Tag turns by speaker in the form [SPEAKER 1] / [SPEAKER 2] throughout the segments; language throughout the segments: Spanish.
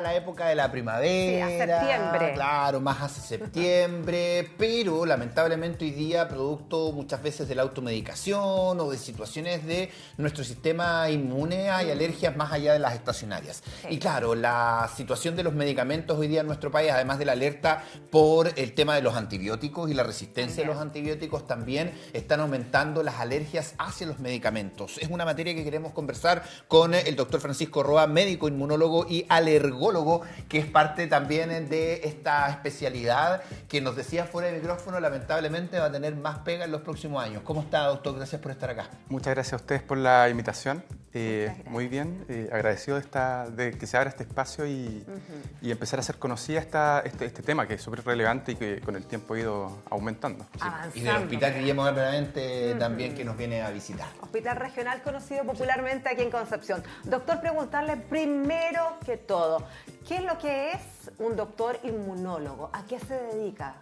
[SPEAKER 1] la época de la primavera,
[SPEAKER 2] Sí, a septiembre.
[SPEAKER 1] claro, más hacia septiembre, pero lamentablemente hoy día, producto muchas veces de la automedicación o de situaciones de nuestro sistema inmune, hay alergias más allá de las estacionarias.
[SPEAKER 2] Sí.
[SPEAKER 1] Y claro, la situación de los medicamentos hoy día en nuestro país, además de la alerta por el tema de los antibióticos y la resistencia de los antibióticos, también están aumentando las alergias hacia los medicamentos. Es una materia que queremos conversar con el doctor Francisco Roa, médico inmunólogo y alergólogo, que es parte también de esta especialidad que nos decía fuera de micrófono, lamentablemente va a tener más pega en los próximos años. ¿Cómo está, doctor? Gracias por estar acá.
[SPEAKER 3] Muchas gracias a ustedes por la invitación.
[SPEAKER 2] Gracias.
[SPEAKER 3] Muy bien, agradecido de que se abra este espacio y empezar a hacer conocida este tema que es súper relevante y que con el tiempo ha ido aumentando. Sí.
[SPEAKER 1] Y del Hospital Guillermo Benavente también, que nos viene a visitar.
[SPEAKER 2] Hospital regional conocido popularmente aquí en Concepción. Doctor, preguntarle primero que todo, ¿qué es lo que es un doctor inmunólogo? ¿A qué se dedica?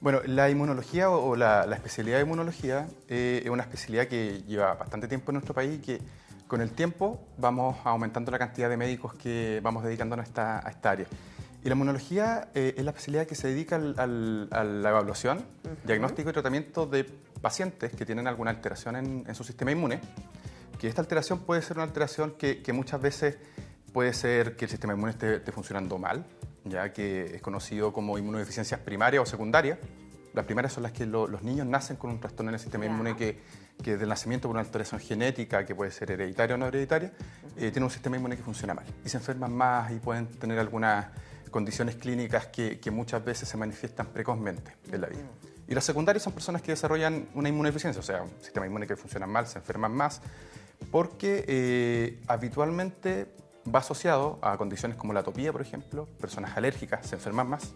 [SPEAKER 3] Bueno, la inmunología o la especialidad de inmunología es una especialidad que lleva bastante tiempo en nuestro país y que con el tiempo vamos aumentando la cantidad de médicos que vamos dedicándonos a esta área. Y la inmunología es la especialidad que se dedica a la evaluación, diagnóstico y tratamiento de pacientes que tienen alguna alteración en su sistema inmune, que esta alteración puede ser una alteración que muchas veces puede ser que el sistema inmune esté funcionando mal, ya que es conocido como inmunodeficiencias primarias o secundarias. Las primarias son las que los niños nacen con un trastorno en el sistema inmune que del nacimiento por una alteración genética, que puede ser hereditaria o no hereditaria, tiene un sistema inmune que funciona mal y se enferman más y pueden tener algunas condiciones clínicas que muchas veces se manifiestan precozmente en la vida. Y las secundarias son personas que desarrollan una inmunodeficiencia, o sea, un sistema inmune que funciona mal, se enferman más, porque habitualmente va asociado a condiciones como la atopía, por ejemplo, personas alérgicas se enferman más,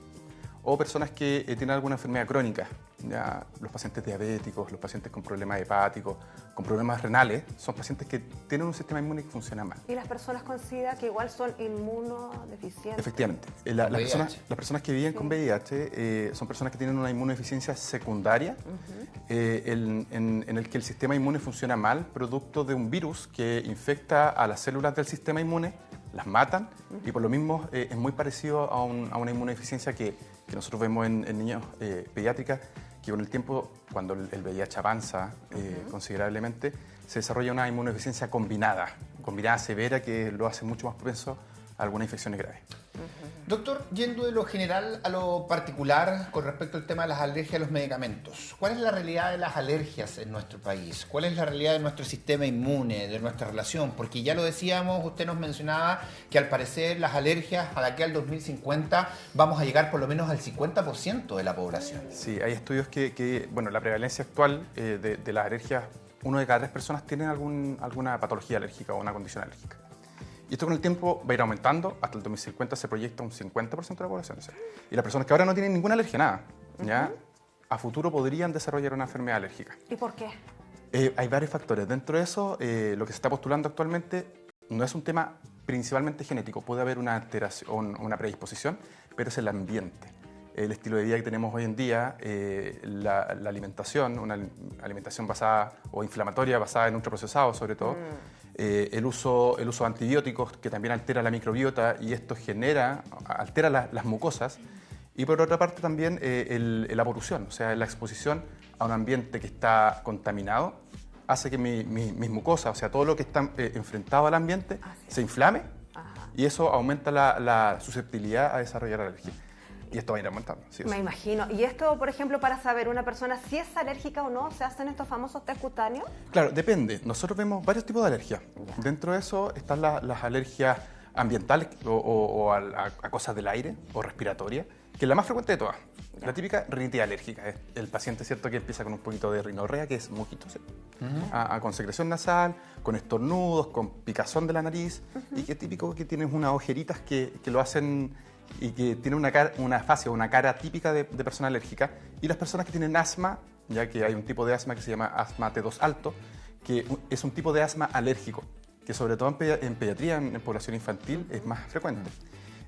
[SPEAKER 3] o personas que tienen alguna enfermedad crónica. Ya, los pacientes diabéticos, los pacientes con problemas hepáticos, con problemas renales, son pacientes que tienen un sistema inmune que funciona mal.
[SPEAKER 2] ¿Y las personas con SIDA que igual son inmunodeficientes?
[SPEAKER 3] Efectivamente. Las personas que viven con VIH son personas que tienen una inmunodeficiencia secundaria en el que el sistema inmune funciona mal, producto de un virus que infecta a las células del sistema inmune, las matan y por lo mismo es muy parecido a una inmunodeficiencia que nosotros vemos en niños pediátricas, que con el tiempo, cuando el VIH avanza considerablemente, se desarrolla una inmunodeficiencia combinada severa, que lo hace mucho más propenso a algunas infecciones graves.
[SPEAKER 1] Doctor, yendo de lo general a lo particular con respecto al tema de las alergias a los medicamentos, ¿cuál es la realidad de las alergias en nuestro país? ¿Cuál es la realidad de nuestro sistema inmune, de nuestra relación? Porque ya lo decíamos, usted nos mencionaba que al parecer las alergias a de aquí al 2050 vamos a llegar por lo menos al 50% de la población.
[SPEAKER 3] Sí, hay estudios bueno, la prevalencia actual de las alergias, 1 de cada 3 personas tienen alguna patología alérgica o una condición alérgica. Y esto con el tiempo va a ir aumentando. Hasta el 2050 se proyecta un 50% de la población. Y las personas que ahora no tienen ninguna alergia a nada, ¿ya? A futuro podrían desarrollar una enfermedad alérgica.
[SPEAKER 2] ¿Y por qué?
[SPEAKER 3] Hay varios factores. Dentro de eso, lo que se está postulando actualmente no es un tema principalmente genético. Puede haber una alteración, una predisposición, pero es el ambiente. El estilo de vida que tenemos hoy en día, la alimentación, una alimentación basada o inflamatoria, basada en ultraprocesados sobre todo, el uso de antibióticos que también altera la microbiota y esto altera las mucosas. Y por otra parte también la polución, o sea, la exposición a un ambiente que está contaminado hace que mis mucosas, o sea, todo lo que está enfrentado al ambiente, se inflame y eso aumenta la susceptibilidad a desarrollar alergia. Y esto va a ir aumentando. Sí,
[SPEAKER 2] Me imagino. ¿Y esto, por ejemplo, para saber una persona si es alérgica o no, se hacen estos famosos test cutáneos?
[SPEAKER 3] Claro, depende. Nosotros vemos varios tipos de alergias. Dentro de eso están las alergias ambientales o a cosas del aire o respiratorias, que es la más frecuente de todas. La típica rinitis alérgica. Es el paciente, ¿cierto?, que empieza con un poquito de rinorrea, que es mosquito, ¿sí? Con secreción nasal, con estornudos, con picazón de la nariz, y que es típico que tienes unas ojeritas que lo hacen y que tiene una fascia o una cara típica de persona alérgica. Y las personas que tienen asma, ya que hay un tipo de asma que se llama asma T2 alto, que es un tipo de asma alérgico, que sobre todo en pediatría, en población infantil, es más frecuente.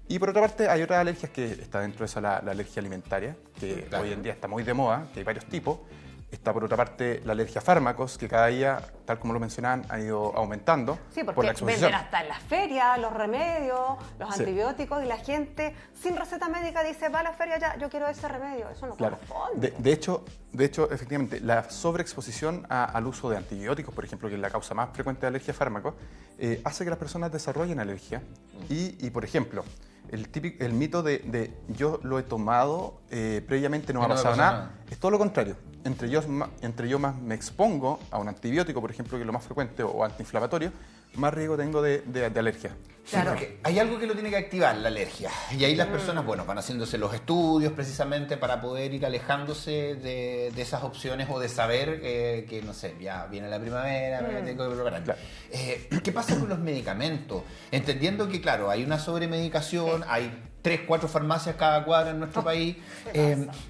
[SPEAKER 3] Y por otra parte hay otras alergias que está dentro de esa la alergia alimentaria, que hoy en día está muy de moda, que hay varios tipos, Está por otra parte la alergia a fármacos, que cada día, tal como lo mencionaban, ha ido aumentando
[SPEAKER 2] Sí,
[SPEAKER 3] por la
[SPEAKER 2] porque
[SPEAKER 3] exposición.
[SPEAKER 2] venden hasta en las ferias los remedios, los
[SPEAKER 3] Sí.
[SPEAKER 2] antibióticos, y la gente sin receta médica dice, va a la feria ya, yo quiero ese remedio. Eso no
[SPEAKER 3] Claro.
[SPEAKER 2] corresponde.
[SPEAKER 3] De hecho, efectivamente, la sobreexposición al uso de antibióticos, por ejemplo, que es la causa más frecuente de alergia a fármacos, hace que las personas desarrollen alergia. Y, por ejemplo, el mito de yo lo he tomado previamente, no me ha pasado nada, es todo lo contrario. Entre yo más me expongo a un antibiótico, por ejemplo, que es lo más frecuente, o antiinflamatorio, más riesgo tengo de alergia.
[SPEAKER 1] Claro, porque hay algo que lo tiene que activar, la alergia. Y ahí las personas, bueno, van haciéndose los estudios precisamente para poder ir alejándose de esas opciones o de saber que, no sé, ya viene la primavera, me tengo que preparar.
[SPEAKER 3] Claro.
[SPEAKER 1] ¿Qué pasa con los medicamentos? Entendiendo que, claro, hay una sobremedicación, hay 3, 4 farmacias cada cuadra en nuestro país.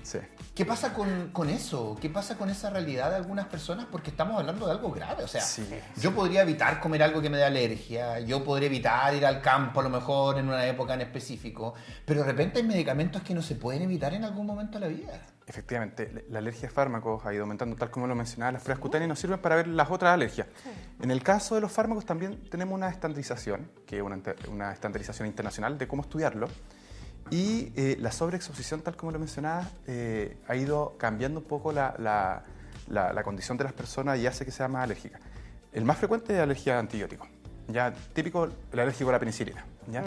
[SPEAKER 3] Sí.
[SPEAKER 1] ¿Qué pasa con eso? ¿Qué pasa con esa realidad de algunas personas? Porque estamos hablando de algo grave. O sea,
[SPEAKER 3] Sí.
[SPEAKER 1] yo podría evitar comer algo que me dé alergia, yo podría evitar ir al campo a lo mejor en una época en específico, pero de repente hay medicamentos que no se pueden evitar en algún momento de la vida.
[SPEAKER 3] Efectivamente, la alergia a fármacos ha ido aumentando, tal como lo mencionaba, las pruebas cutáneas nos sirven para ver las otras alergias. En el caso de los fármacos también tenemos una estandarización, que es una estandarización internacional de cómo estudiarlo, y la sobreexposición, tal como lo mencionaba, ha ido cambiando un poco la condición de las personas y hace que sea más alérgica. El más frecuente es la alergia a antibióticos, ya típico, el alérgico a la penicilina. ¿Ya?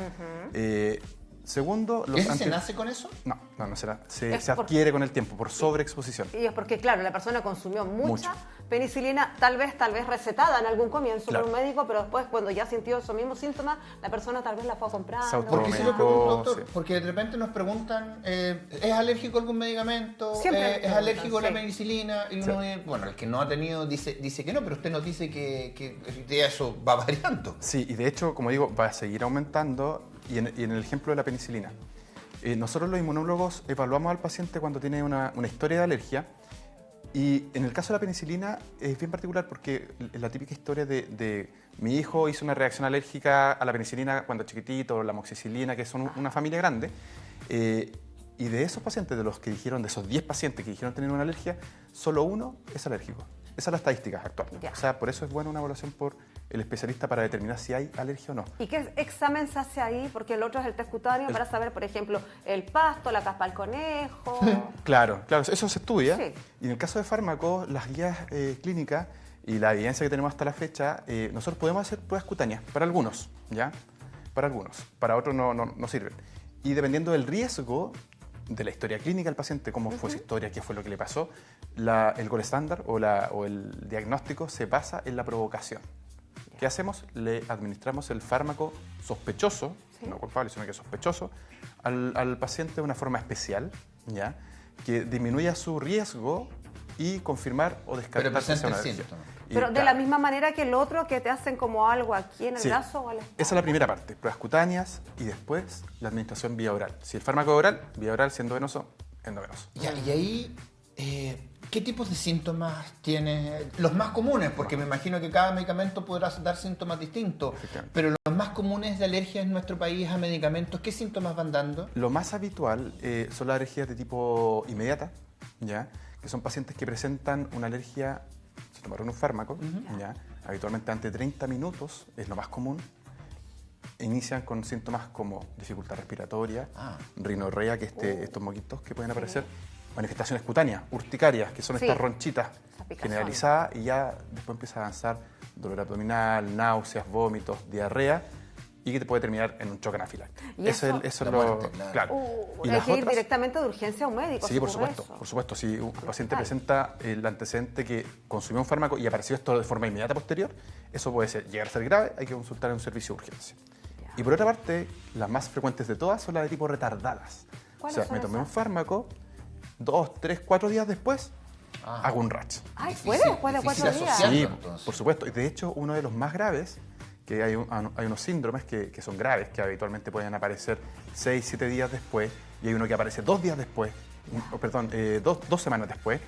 [SPEAKER 3] Segundo,
[SPEAKER 1] ¿Se nace con eso?
[SPEAKER 3] No será. Se adquiere con el tiempo por sobreexposición.
[SPEAKER 2] Y es porque, claro, la persona consumió mucha
[SPEAKER 3] Mucho.
[SPEAKER 2] penicilina, tal vez recetada en algún comienzo
[SPEAKER 3] Claro.
[SPEAKER 2] por un médico, pero después, cuando ya sintió esos mismos síntomas, la persona tal vez la fue a comprar.
[SPEAKER 3] Se
[SPEAKER 1] ¿Por qué se lo
[SPEAKER 3] Médico,
[SPEAKER 1] pregunto, doctor?
[SPEAKER 3] sí.
[SPEAKER 1] Porque de repente nos preguntan, ¿es alérgico a algún medicamento?
[SPEAKER 2] Siempre
[SPEAKER 1] ¿Es
[SPEAKER 2] preguntan,
[SPEAKER 1] alérgico a la
[SPEAKER 2] sí.
[SPEAKER 1] penicilina? Y uno, bueno, el que no ha tenido dice que no, pero usted nos dice que eso va variando.
[SPEAKER 3] Sí, y de hecho, como digo, va a seguir aumentando. Y en el ejemplo de la penicilina, nosotros los inmunólogos evaluamos al paciente cuando tiene una historia de alergia. Y en el caso de la penicilina es bien particular porque es la típica historia de mi hijo hizo una reacción alérgica a la penicilina cuando chiquitito, o la amoxicilina, que son una familia grande. Y de esos pacientes, de esos 10 pacientes que dijeron tener una alergia, solo uno es alérgico. Esa es la estadística actual.
[SPEAKER 2] Ya.
[SPEAKER 3] O sea, por eso es buena una evaluación por el especialista para determinar si hay alergia o no.
[SPEAKER 2] ¿Y qué examen se hace ahí? Porque el otro es el test cutáneo para saber, por ejemplo, el pasto, la caspa del conejo.
[SPEAKER 3] Claro, eso se estudia.
[SPEAKER 2] Sí.
[SPEAKER 3] Y en el caso de fármacos, las guías clínicas y la evidencia que tenemos hasta la fecha, nosotros podemos hacer pruebas cutáneas para algunos, ¿ya? Para algunos. Para otros no sirven. Y dependiendo del riesgo de la historia clínica del paciente, cómo fue su historia, qué fue lo que le pasó, el gold estándar o el diagnóstico se basa en la provocación. ¿Qué hacemos? Le administramos el fármaco sospechoso, no culpable, sino que sospechoso, al paciente de una forma especial, ¿ya? Que disminuya su riesgo y confirmar o descartar
[SPEAKER 1] Pero
[SPEAKER 3] que sea
[SPEAKER 1] presenta
[SPEAKER 3] una
[SPEAKER 1] el
[SPEAKER 3] alergia.
[SPEAKER 1] síntoma.
[SPEAKER 3] Y,
[SPEAKER 2] Pero de
[SPEAKER 3] claro,
[SPEAKER 2] la misma manera que el otro, que te hacen como algo aquí en el
[SPEAKER 3] sí,
[SPEAKER 2] brazo o a la espalda.
[SPEAKER 3] esa es la primera parte, pruebas cutáneas y después la administración vía oral. Si el fármaco es oral, vía oral, siendo venoso, endovenoso.
[SPEAKER 1] Ya, y ahí, ¿qué tipos de síntomas tiene? Los más comunes, porque me imagino que cada medicamento podrá dar síntomas distintos,
[SPEAKER 3] Efectivamente.
[SPEAKER 1] pero los más comunes de alergias en nuestro país a medicamentos, ¿qué síntomas van dando?
[SPEAKER 3] Lo más habitual son las alergias de tipo inmediata, ¿ya? Que son pacientes que presentan una alergia, se tomaron un fármaco, ¿ya? Habitualmente ante 30 minutos, es lo más común. Inician con síntomas como dificultad respiratoria, rinorrea, que estos moquitos que pueden aparecer, manifestaciones cutáneas, urticarias, que son
[SPEAKER 2] Sí.
[SPEAKER 3] estas ronchitas
[SPEAKER 2] Esa picazón.
[SPEAKER 3] generalizadas, y ya después empieza a avanzar dolor abdominal, náuseas, vómitos, diarrea, y que te puede terminar en un choque anafiláctico.
[SPEAKER 2] Y
[SPEAKER 3] Eso
[SPEAKER 2] eso-
[SPEAKER 3] es
[SPEAKER 1] La
[SPEAKER 3] lo
[SPEAKER 1] muerte, claro.
[SPEAKER 3] Y
[SPEAKER 2] hay
[SPEAKER 3] las
[SPEAKER 2] que ir
[SPEAKER 3] otras-
[SPEAKER 2] directamente de urgencia a un médico.
[SPEAKER 3] Sí,
[SPEAKER 2] si
[SPEAKER 3] por
[SPEAKER 2] ocurre
[SPEAKER 3] supuesto,
[SPEAKER 2] eso.
[SPEAKER 3] por supuesto. Si un paciente
[SPEAKER 2] Claro.
[SPEAKER 3] presenta el antecedente que consumió un fármaco y apareció esto de forma inmediata posterior, eso puede llegar a ser grave, hay que consultar en un servicio de urgencia.
[SPEAKER 2] Ya.
[SPEAKER 3] Y por otra parte, las más frecuentes de todas son las de tipo retardadas. O
[SPEAKER 2] ¿Cuáles
[SPEAKER 3] sea,
[SPEAKER 2] son
[SPEAKER 3] me tomé
[SPEAKER 2] esas?
[SPEAKER 3] un fármaco, 2, 3, 4 días después, hago un rash.
[SPEAKER 2] Ay,
[SPEAKER 1] Difícil-
[SPEAKER 2] fue después de 4
[SPEAKER 1] difícil
[SPEAKER 2] días.
[SPEAKER 1] asociar.
[SPEAKER 3] Sí,
[SPEAKER 1] entonces.
[SPEAKER 3] por supuesto. Y de hecho, uno de los más graves, que hay unos síndromes que son graves, que habitualmente pueden aparecer 6, 7 días después, y hay uno que aparece 2 días después, 2 semanas después,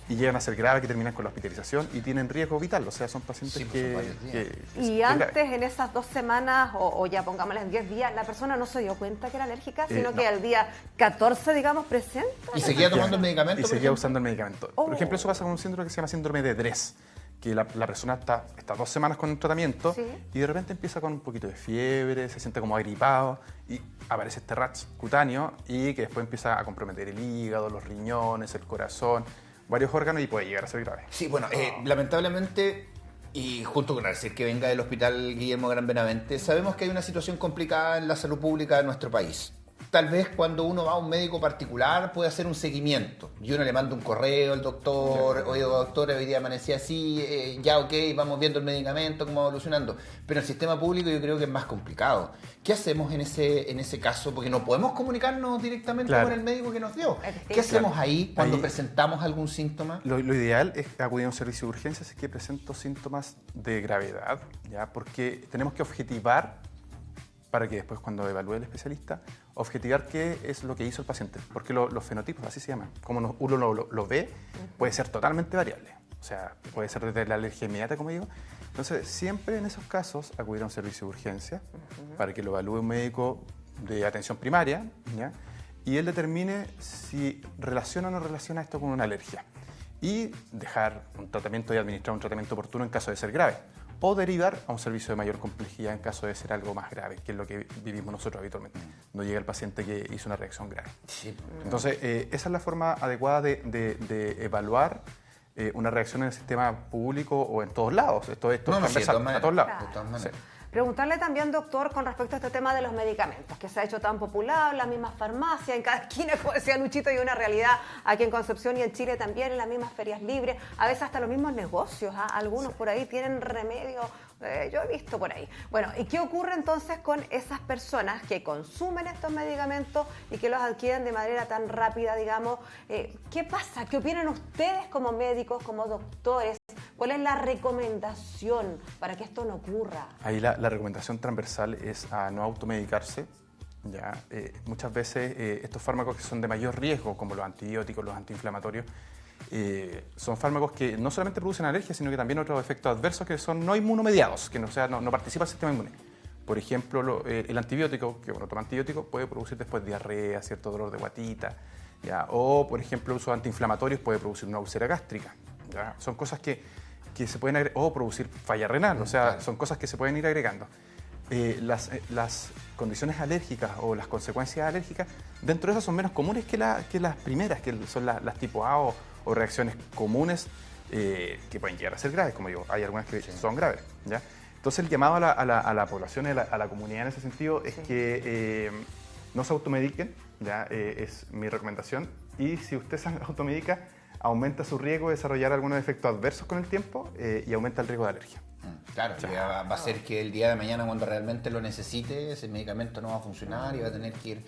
[SPEAKER 3] y llegan a ser graves, que terminan con la hospitalización y tienen riesgo vital. O sea, son pacientes
[SPEAKER 1] Sí, pues,
[SPEAKER 3] que...
[SPEAKER 1] son varios días.
[SPEAKER 2] Y antes, en esas 2 semanas, o ya pongámosle en 10 días, la persona no se dio cuenta que era alérgica, sino
[SPEAKER 3] no.
[SPEAKER 2] que al día 14, digamos, presenta.
[SPEAKER 1] ¿Y seguía tomando el medicamento?
[SPEAKER 3] Y
[SPEAKER 1] por
[SPEAKER 3] seguía
[SPEAKER 1] ejemplo?
[SPEAKER 3] usando el medicamento. Por ejemplo, eso pasa con un síndrome que se llama síndrome de Dress, que la persona está 2 semanas con el tratamiento
[SPEAKER 2] Sí.
[SPEAKER 3] y de repente empieza con un poquito de fiebre, se siente como agripado y aparece este rash cutáneo y que después empieza a comprometer el hígado, los riñones, el corazón, varios órganos y puede llegar a ser grave.
[SPEAKER 1] Sí, bueno, lamentablemente, y junto con decir que venga del Hospital Guillermo Gran Benavente, sabemos que hay una situación complicada en la salud pública de nuestro país. Tal vez cuando uno va a un médico particular puede hacer un seguimiento y uno le manda un correo al doctor, oye doctor, hoy día amanecí así, ya ok, vamos viendo el medicamento, cómo va evolucionando. Pero en el sistema público yo creo que es más complicado. ¿Qué hacemos en ese caso? Porque no podemos comunicarnos directamente
[SPEAKER 3] Claro.
[SPEAKER 1] con el médico que nos dio.
[SPEAKER 2] Es
[SPEAKER 1] ¿Qué hacemos
[SPEAKER 3] Claro.
[SPEAKER 1] ahí cuando
[SPEAKER 3] Ahí-
[SPEAKER 1] presentamos algún síntoma?
[SPEAKER 3] Lo ideal es acudir a un servicio de urgencias si es que presento síntomas de gravedad, ¿ya? Porque tenemos que objetivar, para que después cuando evalúe el especialista, objetivar qué es lo que hizo el paciente. Porque los fenotipos, así se llaman, como uno lo ve, puede ser totalmente variable. O sea, puede ser desde la alergia inmediata, como digo. Entonces, siempre en esos casos, acudir a un servicio de urgencia para que lo evalúe un médico de atención primaria, ¿ya? Y él determine si relaciona o no relaciona esto con una alergia. Y dejar un tratamiento y administrar un tratamiento oportuno en caso de ser grave. O derivar a un servicio de mayor complejidad en caso de ser algo más grave, que es lo que vivimos nosotros habitualmente. No llega el paciente que hizo una reacción grave.
[SPEAKER 1] Sí.
[SPEAKER 3] Entonces, esa es la forma adecuada de evaluar una reacción en el sistema público o en todos lados. Esto es
[SPEAKER 1] No, sí, de
[SPEAKER 3] transversal,
[SPEAKER 1] todas
[SPEAKER 3] a
[SPEAKER 1] maneras.
[SPEAKER 3] todos lados.
[SPEAKER 1] De todas maneras.
[SPEAKER 2] Preguntarle también, doctor, con respecto a este tema de los medicamentos, que se ha hecho tan popular, las mismas farmacias, en cada esquina, como decía Luchito, hay una realidad aquí en Concepción y en Chile también, en las mismas ferias libres, a veces hasta los mismos negocios, ¿ah? Algunos por ahí tienen remedios, yo he visto por ahí. Bueno, ¿y qué ocurre entonces con esas personas que consumen estos medicamentos y que los adquieren de manera tan rápida, digamos? ¿Qué pasa? ¿Qué opinan ustedes como médicos, como doctores? ¿Cuál es la recomendación para que esto no ocurra?
[SPEAKER 3] Ahí la recomendación transversal es a no automedicarse. ¿Ya? Muchas veces estos fármacos que son de mayor riesgo, como los antibióticos, los antiinflamatorios, son fármacos que no solamente producen alergia, sino que también otros efectos adversos que son no inmunomediados, que no participa el sistema inmune. Por ejemplo, el antibiótico, que uno toma antibiótico, puede producir después diarrea, cierto dolor de guatita, ¿ya? O, por ejemplo, el uso de antiinflamatorios puede producir una úlcera gástrica, ¿ya? Son cosas que se pueden agregar, o producir falla renal, o sea,
[SPEAKER 1] Claro.
[SPEAKER 3] son cosas que se pueden ir agregando. Las condiciones alérgicas o las consecuencias alérgicas, dentro de esas son menos comunes que las primeras, que son las tipo A o reacciones comunes que pueden llegar a ser graves, como digo, hay algunas que son graves, ¿ya? Entonces el llamado a la población y a la comunidad en ese sentido es que no se automediquen, ¿ya? Es mi recomendación, y si usted se automedica, aumenta su riesgo de desarrollar algunos efectos adversos con el tiempo y aumenta el riesgo de alergia.
[SPEAKER 1] Claro, ya va a ser que el día de mañana, cuando realmente lo necesite, ese medicamento no va a funcionar y va a tener que ir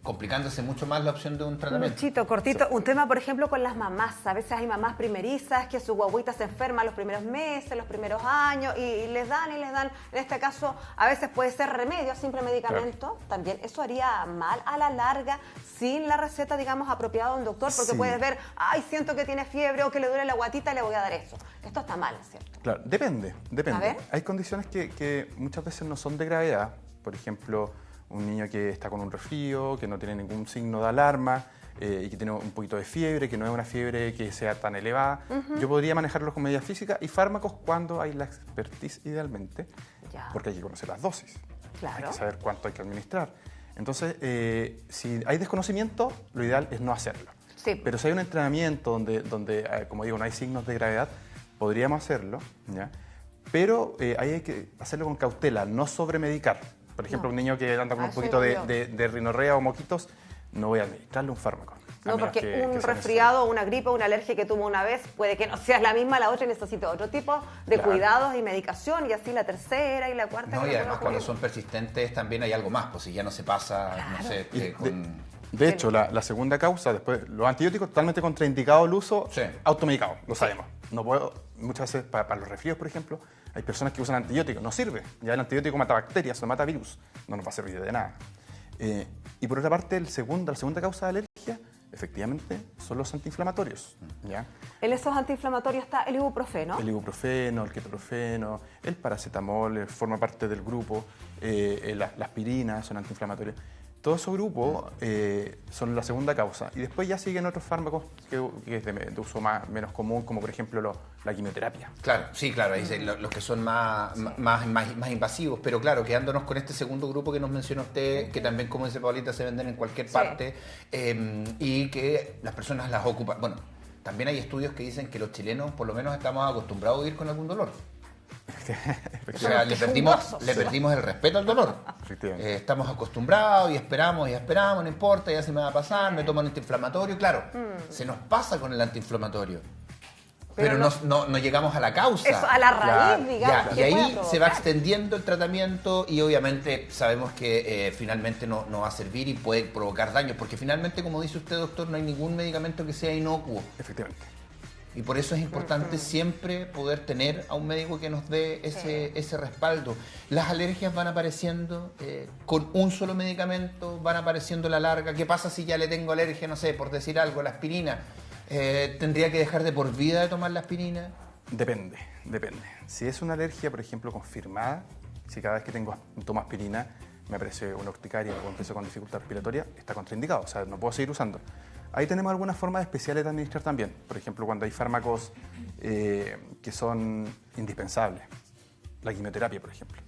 [SPEAKER 1] complicándose mucho más la opción de un tratamiento.
[SPEAKER 2] Luchito, cortito, un tema, por ejemplo, con las mamás. A veces hay mamás primerizas que su guaguita se enferma los primeros meses, los primeros años, y les dan y les dan. En este caso, a veces puede ser remedio, simple medicamento. Claro. También eso haría mal a la larga, sin la receta, digamos, apropiada de un doctor, porque
[SPEAKER 3] Sí.
[SPEAKER 2] puedes ver, ay, siento que tiene fiebre o que le duele la guatita, le voy a dar eso. Esto está mal, ¿cierto?
[SPEAKER 3] Claro, depende.
[SPEAKER 2] A ver.
[SPEAKER 3] Hay condiciones que muchas veces no son de gravedad. Por ejemplo, un niño que está con un resfrío, que no tiene ningún signo de alarma y que tiene un poquito de fiebre, que no es una fiebre que sea tan elevada. Yo podría manejarlo con medidas físicas y fármacos cuando hay la expertise idealmente,
[SPEAKER 2] Ya.
[SPEAKER 3] porque hay que conocer las dosis.
[SPEAKER 2] Claro.
[SPEAKER 3] Hay que saber cuánto hay que administrar. Entonces, si hay desconocimiento, lo ideal es no hacerlo.
[SPEAKER 2] Sí.
[SPEAKER 3] Pero si hay un entrenamiento donde como digo, no hay signos de gravedad, podríamos hacerlo, ¿ya? Pero ahí hay que hacerlo con cautela, no sobremedicar. Por ejemplo,
[SPEAKER 2] No.
[SPEAKER 3] un niño que anda con un
[SPEAKER 2] Eso
[SPEAKER 3] poquito
[SPEAKER 2] digo yo.
[SPEAKER 3] de rinorrea o moquitos, no voy a administrarle un fármaco. a
[SPEAKER 2] No,
[SPEAKER 3] menos
[SPEAKER 2] porque
[SPEAKER 3] que
[SPEAKER 2] un
[SPEAKER 3] sea
[SPEAKER 2] resfriado, una gripe, una alergia que tuvo una vez, puede que no sea la misma, la otra necesite otro tipo de
[SPEAKER 3] Claro.
[SPEAKER 2] cuidados y medicación, y así la tercera y la cuarta.
[SPEAKER 1] No,
[SPEAKER 2] que
[SPEAKER 1] y
[SPEAKER 2] no
[SPEAKER 1] además
[SPEAKER 2] puede
[SPEAKER 1] cuando
[SPEAKER 2] ocurrir.
[SPEAKER 1] son persistentes también hay algo más, pues si ya no se pasa, no sé,
[SPEAKER 3] necesario.
[SPEAKER 1] con...
[SPEAKER 3] De hecho, la segunda causa, después, los antibióticos totalmente contraindicados el uso,
[SPEAKER 1] Sí.
[SPEAKER 3] automedicados, lo sabemos. No puedo, muchas veces para los resfríos, por ejemplo, hay personas que usan antibióticos, no sirve. Ya el antibiótico mata bacterias, no mata virus, no nos va a servir de nada. Y por otra parte, la segunda causa de alergia, efectivamente son los antiinflamatorios, ¿ya?
[SPEAKER 2] En esos antiinflamatorios está el ibuprofeno.
[SPEAKER 3] El ibuprofeno, el ketoprofeno, el paracetamol, forma parte del grupo, la aspirina son antiinflamatorios. Todos esos grupos son la segunda causa. Y después ya siguen otros fármacos que es de uso menos común, como por ejemplo la quimioterapia.
[SPEAKER 1] Claro, sí, claro, ahí los que son más invasivos, pero claro, quedándonos con este segundo grupo que nos mencionó usted, que también, como dice Paulita, se venden en cualquier parte, y que las personas las ocupan. Bueno, también hay estudios que dicen que los chilenos por lo menos estamos acostumbrados a vivir con algún dolor. O sea, le perdimos el respeto al dolor. Estamos acostumbrados y esperamos, no importa, ya se me va a pasar, me tomo un antiinflamatorio. Claro, se nos pasa con el antiinflamatorio. Pero no llegamos a la causa.
[SPEAKER 2] Eso, a la raíz, digamos.
[SPEAKER 1] Y ahí se va extendiendo el tratamiento y obviamente sabemos que finalmente no va a servir y puede provocar daños. Porque finalmente, como dice usted, doctor, no hay ningún medicamento que sea inocuo.
[SPEAKER 3] Efectivamente.
[SPEAKER 1] Y por eso es importante siempre poder tener a un médico que nos dé ese respaldo. Las alergias van apareciendo con un solo medicamento, van apareciendo a la larga. ¿Qué pasa si ya le tengo alergia, no sé, por decir algo, la aspirina? ¿Tendría que dejar de por vida de tomar la aspirina?
[SPEAKER 3] Depende. Si es una alergia, por ejemplo, confirmada, si cada vez que tomo aspirina me aparece una urticaria o empiezo con dificultad respiratoria, está contraindicado, o sea, no puedo seguir usando. Ahí tenemos algunas formas especiales de administrar también. Por ejemplo, cuando hay fármacos que son indispensables. La quimioterapia, por ejemplo,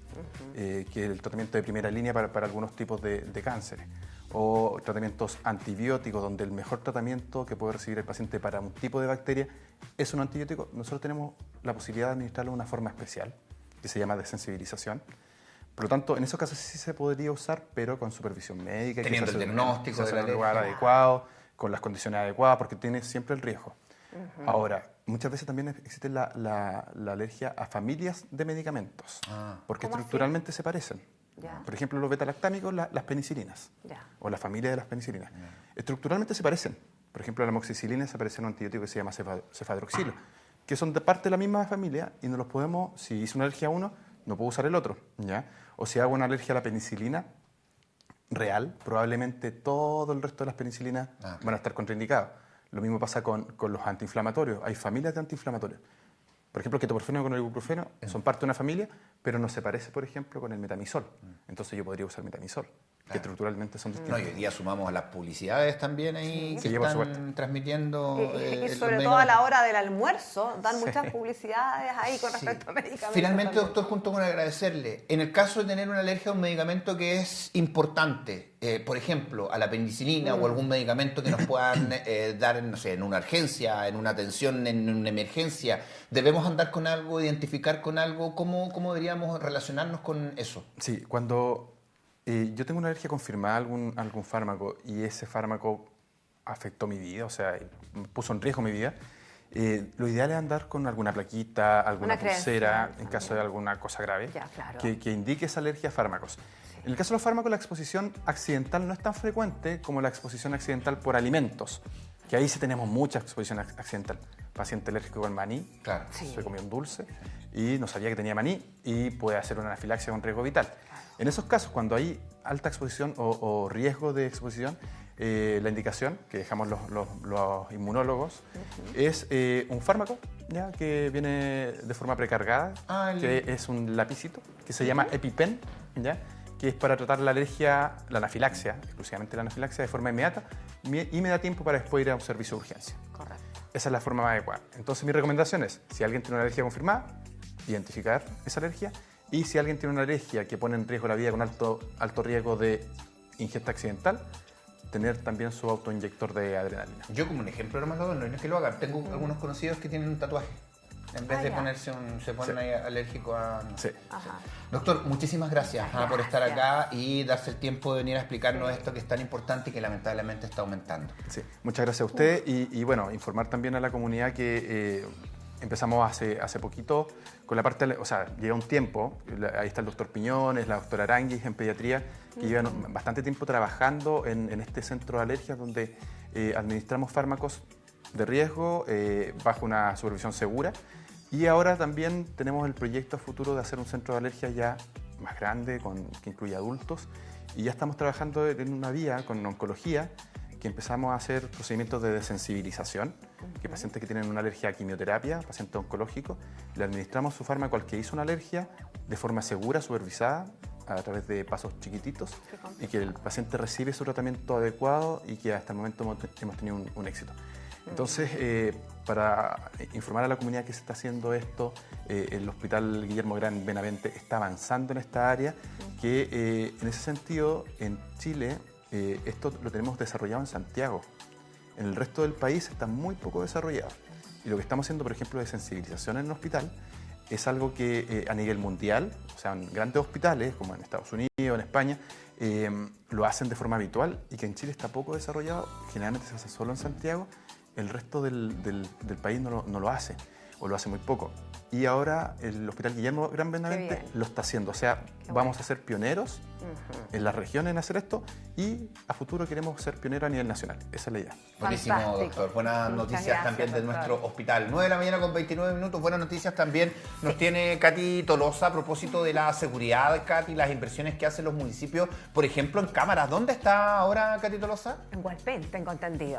[SPEAKER 3] que es el tratamiento de primera línea para algunos tipos de cánceres. O tratamientos antibióticos, donde el mejor tratamiento que puede recibir el paciente para un tipo de bacteria es un antibiótico. Nosotros tenemos la posibilidad de administrarlo de una forma especial, que se llama desensibilización. Por lo tanto, en esos casos sí se podría usar, pero con supervisión médica.
[SPEAKER 1] Teniendo el diagnóstico
[SPEAKER 3] en el lugar adecuado, con las condiciones adecuadas, porque tiene siempre el riesgo. Ahora, muchas veces también existe la alergia a familias de medicamentos, porque estructuralmente se parecen. Por ejemplo, los betalactámicos, las penicilinas, o la familia de las penicilinas. Estructuralmente se parecen. Por ejemplo, la amoxicilina se parece a un antibiótico que se llama cefadroxilo, que son de parte de la misma familia y no los podemos, si hice una alergia a uno, no puedo usar el otro, ¿ya? O si hago una alergia a la penicilina real, probablemente todo el resto de las penicilinas van a estar contraindicados. Lo mismo pasa con los antiinflamatorios. Hay familias de antiinflamatorios. Por ejemplo, el ketoprofeno con el ibuprofeno son parte de una familia, pero no se parece, por ejemplo, con el metamisol. Entonces yo podría usar metamisol, que estructuralmente son distintos.
[SPEAKER 1] No, y hoy día sumamos a las publicidades también ahí que están transmitiendo.
[SPEAKER 2] Y sobre todo a la hora del almuerzo, dan muchas publicidades ahí con respecto a medicamentos.
[SPEAKER 1] Finalmente, doctor, junto con agradecerle, en el caso de tener una alergia a un medicamento que es importante, por ejemplo, a la penicilina o algún medicamento que nos puedan dar, no sé, en una urgencia, en una atención, en una emergencia, debemos andar con algo, identificar con algo. ¿Cómo deberíamos relacionarnos con eso?
[SPEAKER 3] Sí, cuando yo tengo una alergia confirmada a algún fármaco y ese fármaco afectó mi vida, o sea, puso en riesgo mi vida, lo ideal es andar con alguna plaquita, alguna pulsera, en caso de alguna cosa grave, que indique esa alergia a fármacos. En el caso de los fármacos, la exposición accidental no es tan frecuente como la exposición accidental por alimentos, que ahí sí tenemos mucha exposición accidental. Paciente alérgico con maní, se comió un dulce y no sabía que tenía maní y puede hacer una anafilaxia con riesgo vital. En esos casos, cuando hay alta exposición o riesgo de exposición, la indicación que dejamos los inmunólogos es un fármaco que viene de forma precargada, que es un lapicito que se llama EpiPen, que es para tratar la alergia, la anafilaxia, exclusivamente la anafilaxia, de forma inmediata y me da tiempo para después ir a un servicio de urgencia.
[SPEAKER 2] Correcto.
[SPEAKER 3] Esa es la forma más adecuada. Entonces, mi recomendación es, si alguien tiene una alergia confirmada, identificar esa alergia, y si alguien tiene una alergia que pone en riesgo la vida con alto riesgo de ingesta accidental, tener también su autoinyector de adrenalina.
[SPEAKER 1] Yo, como un ejemplo, hermano, no es que lo haga. Tengo algunos conocidos que tienen un tatuaje. En vez de ponerse se ponen ahí alérgico a...
[SPEAKER 3] Sí.
[SPEAKER 1] Doctor, muchísimas gracias por estar acá y darse el tiempo de venir a explicarnos esto que es tan importante y que lamentablemente está aumentando.
[SPEAKER 3] Sí, muchas gracias a usted y bueno, informar también a la comunidad que empezamos hace poquito con la parte, o sea, lleva un tiempo, ahí está el doctor Piñones, la doctora Aranguis en pediatría, que llevan bastante tiempo trabajando en este centro de alergias donde administramos fármacos de riesgo bajo una supervisión segura. Y ahora también tenemos el proyecto futuro de hacer un centro de alergia ya más grande, que incluye adultos. Y ya estamos trabajando en una vía con oncología, que empezamos a hacer procedimientos de desensibilización, que pacientes que tienen una alergia a quimioterapia, pacientes oncológicos, le administramos su fármaco al que hizo una alergia de forma segura, supervisada, a través de pasos chiquititos, y que el paciente recibe su tratamiento adecuado y que hasta el momento hemos tenido un éxito. Entonces, para informar a la comunidad que se está haciendo esto, el Hospital Guillermo Gran Benavente está avanzando en esta área, que en ese sentido, en Chile, esto lo tenemos desarrollado en Santiago. En el resto del país está muy poco desarrollado. Y lo que estamos haciendo, por ejemplo, de sensibilización en el hospital, es algo que a nivel mundial, o sea, en grandes hospitales, como en Estados Unidos, en España, lo hacen de forma habitual, y que en Chile está poco desarrollado. Generalmente se hace solo en Santiago. El resto del país no lo hace, o lo hace muy poco. Y ahora el Hospital Guillermo Gran Benavente lo está haciendo. O sea, vamos a ser pioneros en la región en hacer esto, y a futuro queremos ser pioneros a nivel nacional. Esa es la idea.
[SPEAKER 1] Buenísimo, doctor. Buenas noticias también de nuestro hospital. 9 de la mañana con 29 minutos. Buenas noticias también nos tiene Katy Tolosa a propósito de la seguridad, Katy, las inversiones que hacen los municipios, por ejemplo, en cámaras. ¿Dónde está ahora Katy Tolosa?
[SPEAKER 2] En Hualpén, tengo entendido.